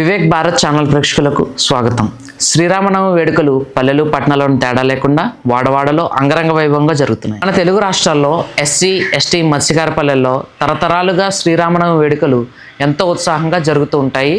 Vivek Bharat channel ప్రేక్షకులకు స్వాగతం. శ్రీరామనవమి వేడుకలు పల్లెలు పట్టణాల్లోని తేడా లేకుండా వాడవాడలో అంగరంగ వైభవంగా జరుగుతున్నాయి. మన తెలుగు రాష్ట్రాల్లో ఎస్సీ ఎస్టీ మత్స్యకార పల్లెల్లో తరతరాలుగా శ్రీరామనవమి వేడుకలు ఎంతో ఉత్సాహంగా జరుగుతూ ఉంటాయి.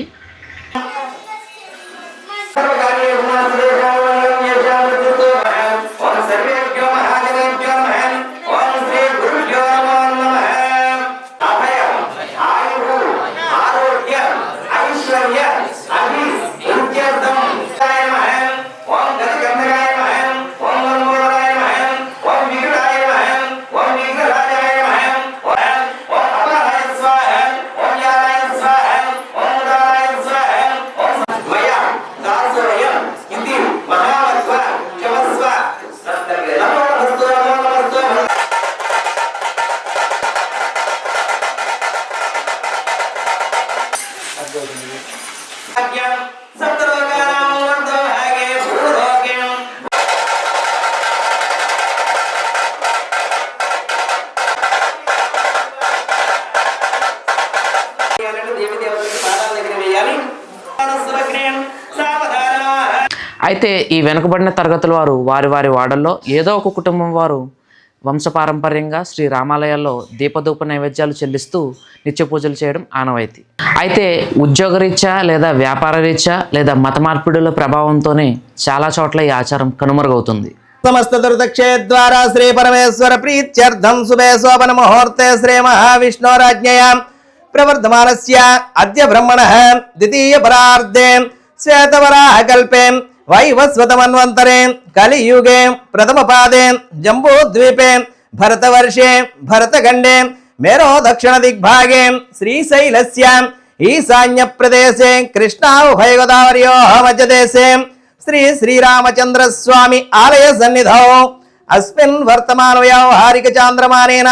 అయితే ఈ వెనుకబడిన తరగతుల వారు వారి వాడల్లో ఏదో ఒక కుటుంబం వారు వంశపారంపర్యంగా శ్రీ రామాలయాల్లో దీపధూప నైవేద్యాలు చెల్లిస్తూ నిత్య పూజలు చేయడం ఆనవాయితీ. అయితే ఉద్యోగరీత్యా లేదా వ్యాపార రీత్యా లేదా మత మార్పిడుల ప్రభావంతోనే చాలా చోట్ల ఈ ఆచారం కనుమరుగవుతుంది. సమస్త దుర్దక్షేద్వారా శ్రీ పరమేశ్వర ప్రీత్యర్థం శుభే శోభన ముహూర్తే శ్రీ మహావిష్ణోరాజ్ఞయా ప్రవర్ధమానస్య అద్య బ్రహ్మణః ద్వితీయ పరార్ధే శ్వేతవరాహ కల్పే వైవస్వతమన్వంతరే కలియుగే ప్రథమ పాదే జంబూద్వీపే భరతవర్షే భరతఖండే మేరో దక్షిణ దిగ్భాగే శ్రీశైలస్య ఈశాన్య ప్రదేశే కృష్ణాఉభయ గోదావర్యోః మధ్యదేశే శ్రీరామచంద్ర స్వామి ఆలయ సన్నిధౌ అస్మిన్ వర్తమాన వ్యవహారిక చాంద్రమానేన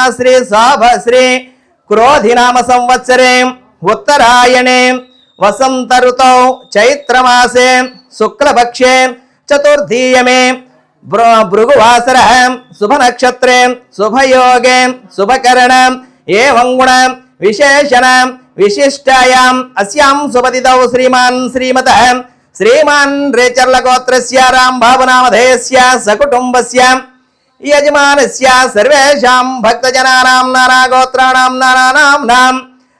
శ్రీ క్రోధినామ సంవత్సరే ఉత్తరాయణే వసంత ఋతౌ చైత్రమాసే శుక్లపక్షే చతుర్థీయమే భృగువాసర శుభనక్షత్రే శుభయోగే శుభకరణ ఏవం గుణ విశేషణ విశిష్టాయాం అస్యాం శుభతిథౌ శ్రీమాన్ రేచర్ల గోత్రస్య రాంబాబు నామధేయస్య సకుటుంబస్య యజమానస్య సర్వేషాం భక్తజనానాం నానాగోత్రాణాం నానానాంనాం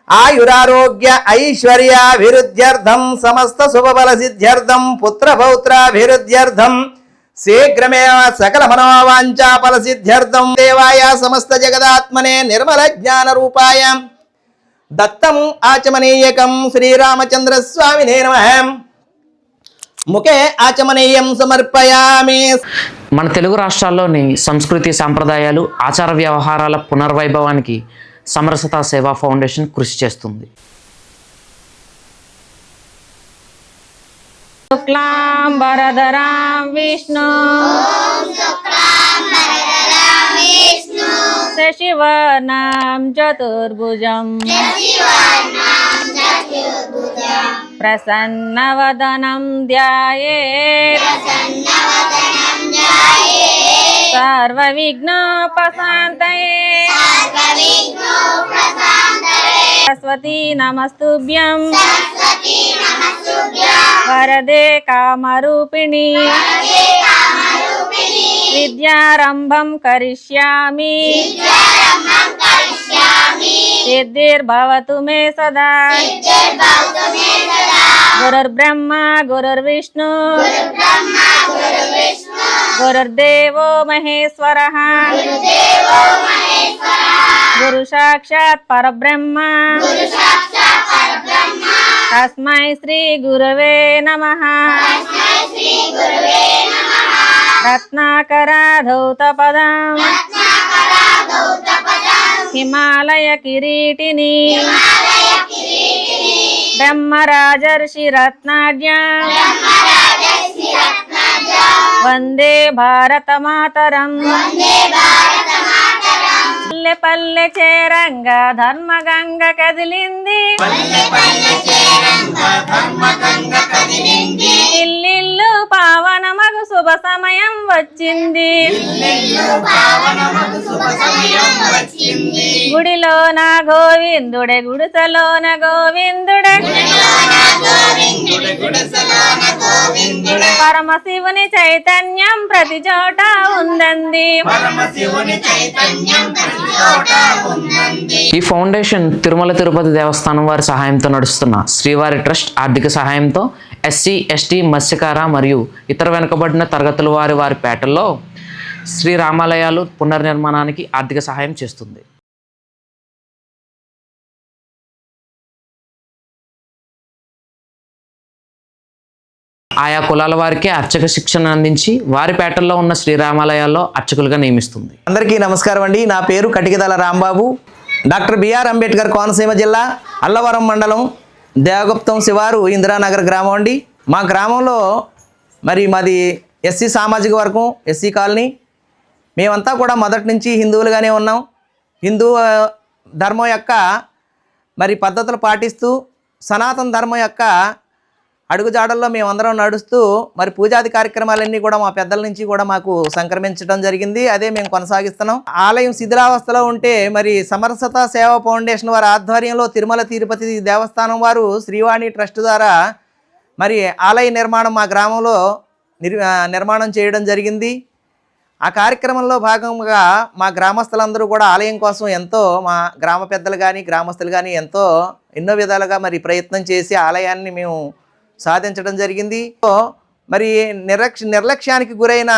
ఆయురారోగ్య ఐశ్వర్యాభివృద్ధ్యర్థం సమస్త శుభబల సిద్ధ్యర్థం పుత్రపౌత్రాభివృద్ధ్యర్థం శీఘ్రమేవ సకల మనోవాంఛా ఫల సిద్ధ్యర్థం దేవాయ సమస్త జగదాత్మనే నిర్మల జ్ఞాన రూపాయ దత్తం ఆచమనీయకం శ్రీరామచంద్ర స్వామినే నమః ముఖే ఆచమనీయం సమర్పయామి. మన తెలుగు రాష్ట్రాల్లోని సంస్కృతి సాంప్రదాయాలు ఆచార వ్యవహారాల పునర్వైభవానికి సమరసత సేవా ఫౌండేషన్ కృషి చేస్తుంది. శుక్లాంబరధరాం విష్ణు శశివర్ణం చతుర్భుజం ప్రసన్నవదనం ధ్యాయేత్ సర్వవిఘ్నోపశాంతయే సరస్వతీ నమస్తుభ్యం వరదే కామరూపిణి విద్యారంభం కరిష్యామి సిద్ధిర్భవతు మే సదా. గురుర్బ్రహ్మ గురుర్విష్ణు గురుర్దేవో మహేశ్వరః గురు సాక్షాత్ పరబ్రహ్మ తస్మై శ్రీ గురవే నమః. రత్నాకరాధౌతపదం హిమాలయ కిరీటిని బ్రహ్మరాజర్షి రత్నాఢ్యం వందే భారత మాతరం. పల్లె పల్లె చేరంగా ధర్మగంగ కదిలింది ఇల్లిల్లు పావనమగు శుభ సమయం వచ్చింది. గుడిలోన గోవిందుడే గుడిసెలోన గోవిందుడే పరమశివుని చైతన్యం ప్రతి చోట ఉందండి. ఈ ఫౌండేషన్ తిరుమల తిరుపతి దేవస్థానం వారి సహాయంతో నడుస్తున్న శ్రీవారి ట్రస్ట్ ఆర్థిక సహాయంతో ఎస్సీ ఎస్టీ మత్స్యకార మరియు ఇతర వెనుకబడిన తరగతుల వారి పేటల్లో శ్రీ రామాలయాలు పునర్నిర్మాణానికి ఆర్థిక సహాయం చేస్తుంది. ఆయా కులాల వారికి అర్చక శిక్షణ అందించి వారి పేటల్లో ఉన్న శ్రీరామాలయాల్లో అర్చకులుగా నియమిస్తుంది. అందరికీ నమస్కారం అండి. నా పేరు కటికదల రాంబాబు. డాక్టర్ బిఆర్ అంబేద్కర్ కోనసీమ జిల్లా అల్లవరం మండలం దేవగుప్తం శివారు ఇందిరానగర్ గ్రామం అండి. మా గ్రామంలో మాది ఎస్సీ సామాజిక వర్గం, ఎస్సీ కాలనీ. మేమంతా కూడా మొదటి నుంచి హిందువులుగానే ఉన్నాం. హిందూ ధర్మం యొక్క పద్ధతులు పాటిస్తూ సనాతన ధర్మం యొక్క అడుగుజాడల్లో మేమందరం నడుస్తూ పూజాది కార్యక్రమాలన్నీ కూడా మా పెద్దల నుంచి కూడా మాకు సంక్రమించడం జరిగింది. అదే మేము కొనసాగిస్తున్నాం. ఆలయం శిథిలావస్థలో ఉంటే సమరసత సేవా ఫౌండేషన్ వారి ఆధ్వర్యంలో తిరుమల తిరుపతి దేవస్థానం వారు శ్రీవాణి ట్రస్ట్ ద్వారా ఆలయ నిర్మాణం మా గ్రామంలో నిర్మాణం చేయడం జరిగింది. ఆ కార్యక్రమంలో భాగంగా మా గ్రామస్తులందరూ కూడా ఆలయం కోసం ఎంతో, మా గ్రామ పెద్దలు కానీ గ్రామస్తులు కానీ ఎన్నో విధాలుగా ప్రయత్నం చేసి ఆలయాన్ని మేము సాధించడం జరిగింది. నిర్లక్ష్యానికి గురైన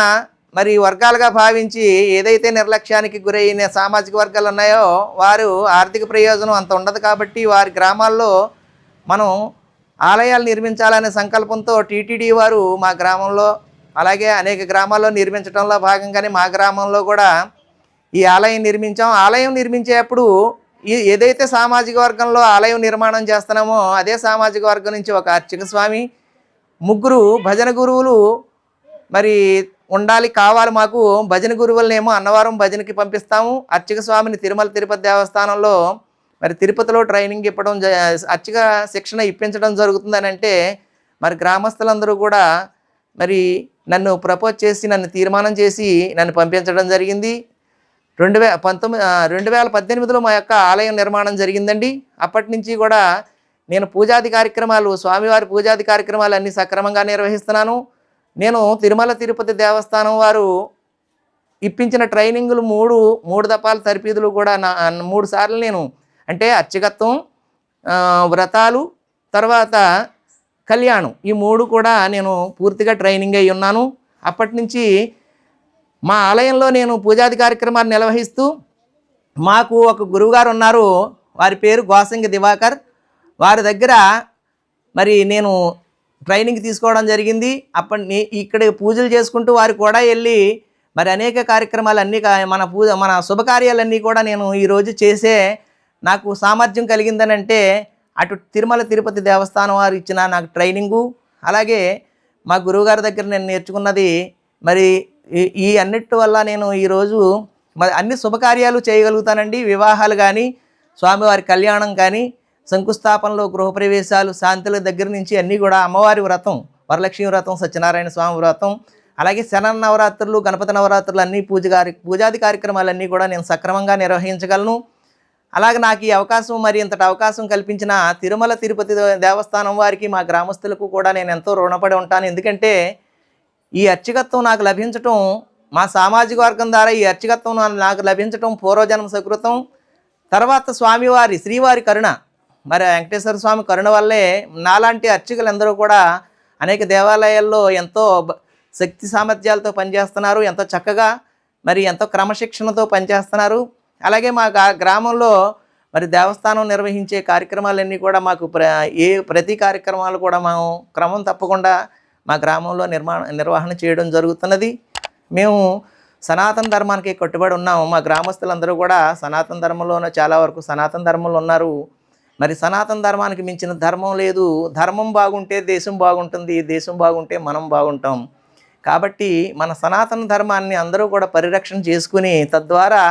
వర్గాలుగా భావించి ఏదైతే నిర్లక్ష్యానికి గురైన సామాజిక వర్గాలు ఉన్నాయో వారు ఆర్థిక ప్రయోజనం అంత ఉండదు. కాబట్టి వారి గ్రామాల్లో మనం ఆలయాలు నిర్మించాలనే సంకల్పంతో టీటీడీ వారు మా గ్రామంలో అలాగే అనేక గ్రామాల్లో నిర్మించడంలో భాగంగానే మా గ్రామంలో కూడా ఈ ఆలయం నిర్మించాం. ఆలయం నిర్మించేటప్పుడు ఏదైతే సామాజిక వర్గంలో ఆలయం నిర్మాణం చేస్తున్నామో అదే సామాజిక వర్గం నుంచి ఒక అర్చక స్వామి, 3 భజన గురువులు ఉండాలి, కావాలి. మాకు భజన గురువులనేమో అన్నవరం భజనకి పంపిస్తాము. అర్చక స్వామిని తిరుమల తిరుపతి దేవస్థానంలో తిరుపతిలో ట్రైనింగ్ ఇవ్వడం, అర్చక శిక్షణ ఇప్పించడం జరుగుతుందని అంటే గ్రామస్తులందరూ కూడా నన్ను ప్రపోజ్ చేసి, నన్ను తీర్మానం చేసి నన్ను పంపించడం జరిగింది. 2018లో మా యొక్క ఆలయం నిర్మాణం జరిగిందండి. అప్పటి నుంచి కూడా నేను పూజాది కార్యక్రమాలు, స్వామివారి పూజాది కార్యక్రమాలు అన్నీ సక్రమంగా నిర్వహిస్తున్నాను. నేను తిరుమల తిరుపతి దేవస్థానం వారు ఇప్పించిన ట్రైనింగులు 3 దఫాల తరపీదులు కూడా 3 సార్లు నేను అర్చకత్వం, వ్రతాలు, తర్వాత కళ్యాణం, ఈ 3 కూడా నేను పూర్తిగా ట్రైనింగ్ అయి ఉన్నాను. అప్పటి నుంచి మా ఆలయంలో నేను పూజాది కార్యక్రమాలు నిర్వహిస్తూ, మాకు ఒక గురువుగారు ఉన్నారు. వారి పేరు గోసంగి దివాకర్. వారి దగ్గర నేను ట్రైనింగ్ తీసుకోవడం జరిగింది. ఇక్కడ పూజలు చేసుకుంటూ వారు కూడా వెళ్ళి అనేక కార్యక్రమాలన్నీ మన శుభకార్యాలన్నీ కూడా నేను ఈరోజు చేసే నాకు సామర్థ్యం కలిగిందని అంటే అటు తిరుమల తిరుపతి దేవస్థానం వారు ఇచ్చిన నాకు ట్రైనింగు, అలాగే మా గురువుగారి దగ్గర నేను నేర్చుకున్నది ఈ అన్నిటి వల్ల నేను ఈరోజు అన్ని శుభకార్యాలు చేయగలుగుతానండి. వివాహాలు కానీ, స్వామివారి కళ్యాణం కానీ, శంకుస్థాపనలు, గృహప్రవేశాలు, శాంతుల దగ్గర నుంచి అన్నీ కూడా, అమ్మవారి వ్రతం, వరలక్ష్మి వ్రతం, సత్యనారాయణ స్వామి వ్రతం, అలాగే శరన్నవరాత్రులు, గణపతి నవరాత్రులు అన్నీ పూజాది కార్యక్రమాలన్నీ కూడా నేను సక్రమంగా నిర్వహించగలను. అలాగే నాకు ఈ అవకాశం, ఇంతటి అవకాశం కల్పించిన తిరుమల తిరుపతి దేవస్థానం వారికి, మా గ్రామస్తులకు కూడా నేను ఎంతో రుణపడి ఉంటాను. ఎందుకంటే ఈ అర్చకత్వం నాకు లభించటం, మా సామాజిక వర్గం ద్వారా ఈ అర్చకత్వం నాకు లభించటం పూర్వజన్మ సుకృతం. తర్వాత స్వామివారి శ్రీవారి కరుణ, వెంకటేశ్వర స్వామి కరుణ వల్లే నాలాంటి అర్చకులందరూ కూడా అనేక దేవాలయాల్లో ఎంతో శక్తి సామర్థ్యాలతో పనిచేస్తున్నారు. ఎంతో చక్కగా ఎంతో క్రమశిక్షణతో పనిచేస్తున్నారు. అలాగే మా గ్రామంలో దేవస్థానం నిర్వహించే కార్యక్రమాలన్నీ కూడా మాకు ప్రతి కార్యక్రమాలు కూడా మేము క్రమం తప్పకుండా మా గ్రామంలో నిర్వహణ చేయడం జరుగుతున్నది. మేము సనాతన ధర్మానికి కట్టుబడి ఉన్నాము. మా గ్రామస్తులందరూ కూడా సనాతన ధర్మంలోనే చాలా వరకు సనాతన ధర్మంలో ఉన్నారు. సనాతన ధర్మానికి మించిన ధర్మం లేదు. ధర్మం బాగుంటే దేశం బాగుంటుంది, దేశం బాగుంటే మనం బాగుంటాం. కాబట్టి మన సనాతన ధర్మాన్ని అందరూ కూడా పరిరక్షణ చేసుకుని, తద్వారా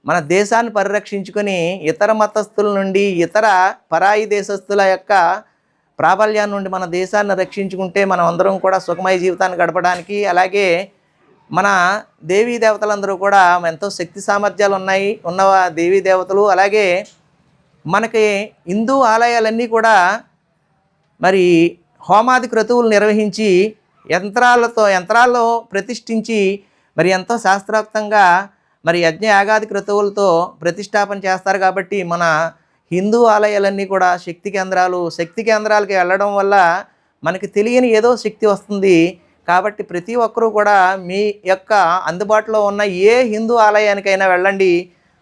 మన దేశాన్ని పరిరక్షించుకొని ఇతర మతస్థుల నుండి, ఇతర పరాయి దేశస్థుల యొక్క ప్రాబల్యాన్ని నుండి మన దేశాన్ని రక్షించుకుంటే మనం అందరం కూడా సుఖమయ జీవితాన్ని గడపడానికి, అలాగే మన దేవీ దేవతలందరూ కూడా ఎంతో శక్తి సామర్థ్యాలు ఉన్న దేవీ దేవతలు. అలాగే మనకి హిందూ ఆలయాలన్నీ కూడా మరి హోమాది క్రతువులు నిర్వహించి యంత్రాల్లో ప్రతిష్ఠించి మరి ఎంతో శాస్త్రోక్తంగా మరి యజ్ఞ యాగాది క్రతువులతో ప్రతిష్టాపన చేస్తారు. కాబట్టి మన హిందూ ఆలయాలన్నీ కూడా శక్తి కేంద్రాలకి వెళ్ళడం వల్ల మనకి తెలియని ఏదో శక్తి వస్తుంది. కాబట్టి ప్రతి ఒక్కరూ కూడా మీ యొక్క అందుబాటులో ఉన్న ఏ హిందూ ఆలయానికైనా వెళ్ళండి.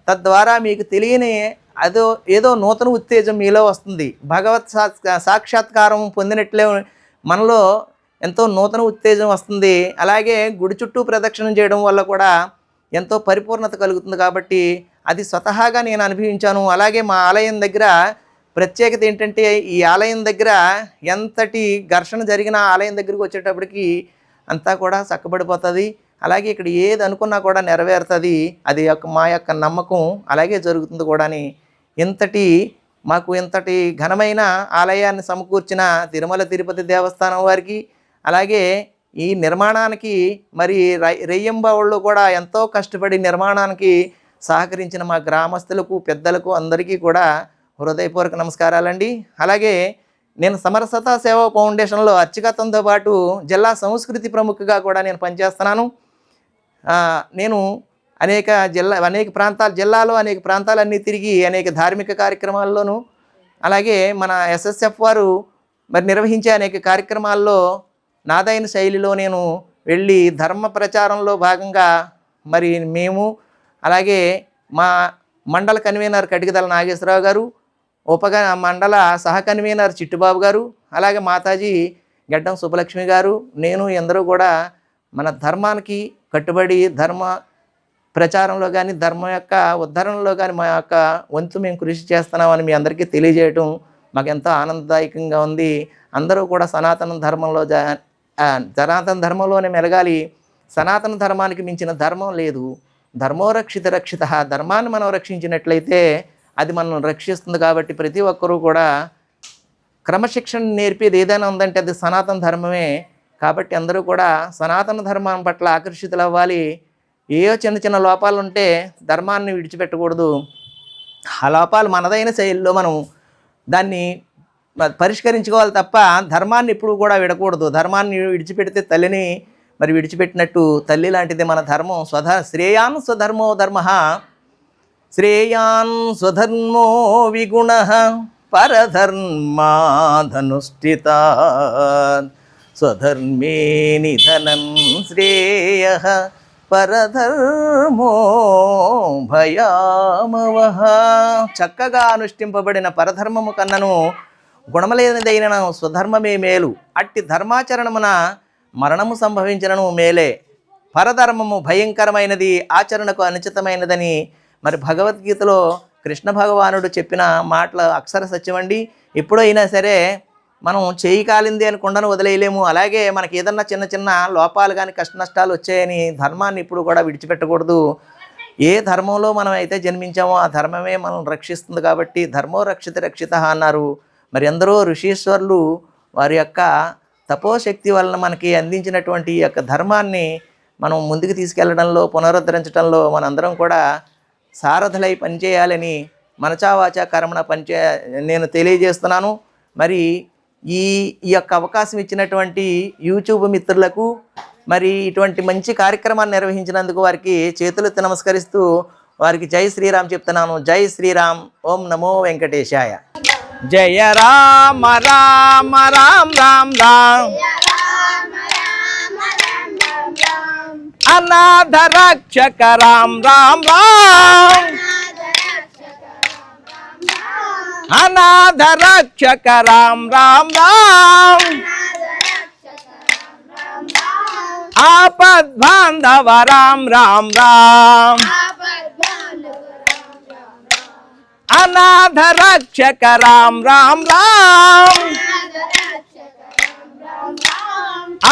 తద్వారా మీకు తెలియని ఏదో నూతన ఉత్తేజం మీలో వస్తుంది. భగవత్ సాక్షాత్కారం పొందినట్లే మనలో ఎంతో నూతన ఉత్తేజం వస్తుంది. అలాగే గుడి చుట్టూ ప్రదక్షిణం చేయడం వల్ల కూడా ఎంతో పరిపూర్ణత కలుగుతుంది. కాబట్టి అది స్వతహాగా నేను అనుభవించాను. అలాగే మా ఆలయం దగ్గర ప్రత్యేకత ఏంటంటే, ఈ ఆలయం దగ్గర ఎంతటి ఘర్షణ జరిగినా ఆలయం దగ్గరికి వచ్చేటప్పటికి అంతా కూడా చక్కబడిపోతుంది. అలాగే ఇక్కడ ఏది అనుకున్నా కూడా నెరవేరుతుంది. అది మా యొక్క నమ్మకం. అలాగే జరుగుతుంది కూడాని. మాకు ఇంతటి ఘనమైన ఆలయాన్ని సమకూర్చిన తిరుమల తిరుపతి దేవస్థానం వారికి, అలాగే ఈ నిర్మాణానికి మరి రెయ్యంబావుళ్ళు కూడా ఎంతో కష్టపడి నిర్మాణానికి సహకరించిన మా గ్రామస్తులకు, పెద్దలకు అందరికీ కూడా హృదయపూర్వక నమస్కారాలండి. అలాగే నేను సమరసతా సేవా ఫౌండేషన్లో అర్చకత్వంతో పాటు జిల్లా సంస్కృతి ప్రముఖగా కూడా నేను పనిచేస్తున్నాను. నేను అనేక ప్రాంతాలన్నీ తిరిగి అనేక ధార్మిక కార్యక్రమాల్లోనూ, అలాగే మన ఎస్ఎస్ఎఫ్ వారు మరి నిర్వహించే అనేక కార్యక్రమాల్లో నాదైన శైలిలో నేను వెళ్ళి ధర్మ ప్రచారంలో భాగంగా మరి మేము, అలాగే మా మండల కన్వీనర్ కటికదల నాగేశ్వరరావు గారు, మండల సహ కన్వీనర్ చిట్టుబాబు గారు, అలాగే మాతాజీ గడ్డం సుబ్బలక్ష్మి గారు, నేను ఎందరూ కూడా మన ధర్మానికి కట్టుబడి ధర్మ ప్రచారంలో కానీ ధర్మం యొక్క ఉద్ధరణలో కానీ మా యొక్క వంతు మేము కృషి చేస్తున్నామని మీ అందరికీ తెలియజేయటం మాకు ఎంతో ఆనందదాయకంగా ఉంది. అందరూ కూడా సనాతన ధర్మంలోనే మెలగాలి. సనాతన ధర్మానికి మించిన ధర్మం లేదు. ధర్మో రక్షిత రక్షిత. ధర్మాన్ని మనం రక్షించినట్లయితే అది మనం రక్షిస్తుంది. కాబట్టి ప్రతి ఒక్కరూ కూడా క్రమశిక్షణ నేర్పేది ఏదైనా ఉందంటే అది సనాతన ధర్మమే. కాబట్టి అందరూ కూడా సనాతన ధర్మం పట్ల ఆకర్షితులు అవ్వాలి. ఏవో చిన్న చిన్న లోపాలు ఉంటే ధర్మాన్ని విడిచిపెట్టకూడదు. ఆ లోపాలు మనదైన శైలిలో మనం దాన్ని పరిష్కరించుకోవాలి తప్ప ధర్మాన్ని ఎప్పుడు కూడా విడకూడదు. ధర్మాన్ని విడిచిపెడితే తల్లిని మరి విడిచిపెట్టినట్టు. తల్లి లాంటిది మన ధర్మం. శ్రేయాన్ స్వధర్మో ధర్మ, శ్రేయాన్ స్వధర్మో విగుణ, పరధర్మాధనుష్ఠిత, స్వధర్మే నిధనం శ్రేయ, పరధర్మో భయామవః. చక్కగా అనుష్ఠింపబడిన పరధర్మము కన్నను గుణమలేనిదైన స్వధర్మమే మేలు. అట్టి ధర్మాచరణమున మరణము సంభవించనను మేలే. పరధర్మము భయంకరమైనది, ఆచరణకు అనుచితమైనదని మరి భగవద్గీతలో కృష్ణ భగవానుడు చెప్పిన మాటలు అక్షర సత్యమండి. ఎప్పుడైనా సరే మనం చేయి కాలింది అని కొండను వదిలేయలేము. అలాగే మనకి ఏదన్నా చిన్న చిన్న లోపాలు కానీ కష్ట నష్టాలు వచ్చాయని ధర్మాన్ని ఇప్పుడు కూడా విడిచిపెట్టకూడదు. ఏ ధర్మంలో మనం అయితే జన్మించామో ఆ ధర్మమే మనం రక్షిస్తుంది. కాబట్టి ధర్మో రక్షిత రక్షిత అన్నారు. మరి ఎందరో ఋషీశ్వరులు వారి యొక్క తపోశక్తి వలన మనకి అందించినటువంటి ఈ యొక్క ధర్మాన్ని మనం ముందుకు తీసుకెళ్లడంలో, పునరుద్ధరించడంలో మనందరం కూడా సారథులై పనిచేయాలని మనచావాచా కర్మణ నేను తెలియజేస్తున్నాను. మరి ఈ యొక్క అవకాశం ఇచ్చినటువంటి యూట్యూబ్ మిత్రులకు మరి ఇటువంటి మంచి కార్యక్రమాన్ని నిర్వహించినందుకు వారికి చేతులెత్తి నమస్కరిస్తూ వారికి జై శ్రీరామ్ చెప్తున్నాను. జై శ్రీరామ్. ఓం నమో వెంకటేశాయ. జయ రామ రామ రామ రామ రామ, అనాథ రక్షక రామ రామ రామ, అనాథ రక్షక రామ రామ రామ, ఆపద్ బాంధవ రామ రామ రామ, అనాథ రక్షక రామ రామ రామ,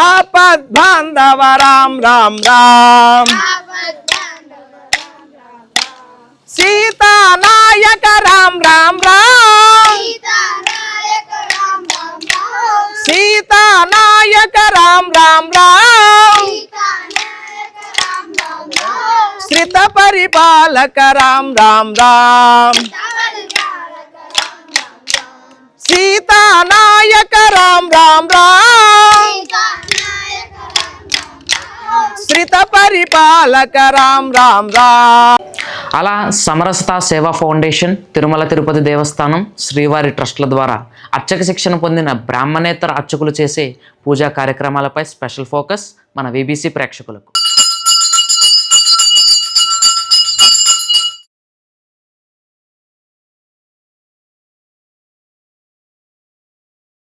ఆపద్ బాంధవ రామ రామ రామ, సీతానాయక రామ రామ రామ, సీతానాయక రామ రామ రామ, శ్రిత పరిపాలక రామ్ రామ్ రామ్ సీతానాయక రామ్ రామ్ రామ్ శ్రిత పరిపాలక రామ్ రామ్ రామ్. అలా సమరసత సేవా ఫౌండేషన్, తిరుమల తిరుపతి దేవస్థానం, శ్రీవారి ట్రస్టుల ద్వారా అర్చక శిక్షణ పొందిన బ్రాహ్మణేతర అర్చకులు చేసే పూజా కార్యక్రమాలపై స్పెషల్ ఫోకస్ మన వీబీసీ ప్రేక్షకులకు.